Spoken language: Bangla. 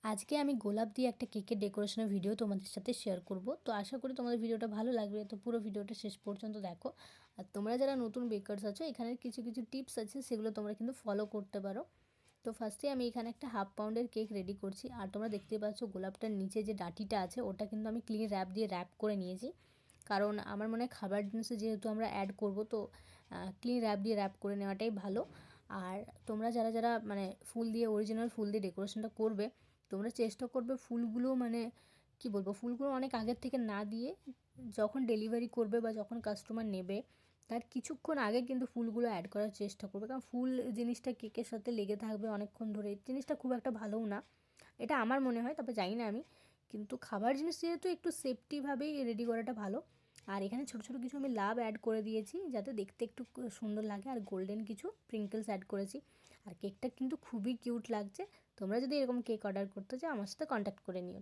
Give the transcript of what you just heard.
আজকে আমি গোলাপ দিয়ে একটা কেকের ডেকোরেশনের ভিডিও তোমাদের সাথে শেয়ার করব। তো আশা করি তোমাদের ভিডিওটা ভালো লাগবে। তো পুরো ভিডিওটা শেষ পর্যন্ত দেখো। আর তোমরা যারা নতুন বেকারস আছো, এখানে কিছু কিছু টিপস আছে, সেগুলো তোমরা কিন্তু ফলো করতে পারো। তো ফার্স্টে আমি এখানে একটা 1/2 পাউন্ডের কেক রেডি করছি। আর তোমরা দেখতেই পাচ্ছ গোলাপটার নিচে যে ডাঁটিটা আছে ওটা কিন্তু আমি ক্লিন র্যাপ দিয়ে র্যাপ করে নিয়েছি। কারণ আমার মনে হয় খাবার জিনিসে যেহেতু আমরা অ্যাড করব, তো ক্লিন র্যাপ দিয়ে র্যাপ করে নেওয়াটাই ভালো। আর তোমরা যারা যারা মানে ফুল দিয়ে, অরিজিনাল ফুল দিয়ে ডেকোরেশনটা করবে, তোমরা চেষ্টা করবে ফুলগুলো মানে কি বলবো, ফুলগুলো অনেক আগের থেকে না দিয়ে যখন ডেলিভারি করবে বা যখন কাস্টমার নেবে তার কিছুক্ষণ আগে কিন্তু ফুলগুলো অ্যাড করার চেষ্টা করবে। কারণ ফুল জিনিসটা কেকের সাথে লেগে থাকবে অনেকক্ষণ ধরে, জিনিসটা খুব একটা ভালোও না, এটা আমার মনে হয়। তবে জানি না আমি, কিন্তু খাবার জিনিস যেহেতু একটু সেফটিভাবেই রেডি করাটা ভালো। আর এখানে ছোটো ছোটো কিছু আমি লাভ অ্যাড করে দিয়েছি যাতে দেখতে একটু সুন্দর লাগে, আর গোল্ডেন কিছু স্প্রিঙ্কেলস অ্যাড করেছি। আর কেকটা কিন্তু খুবই কিউট লাগছে। তোমরা যদি এরকম কেক অর্ডার করতে চাও আমার সাথে কন্ট্যাক্ট করে নিও।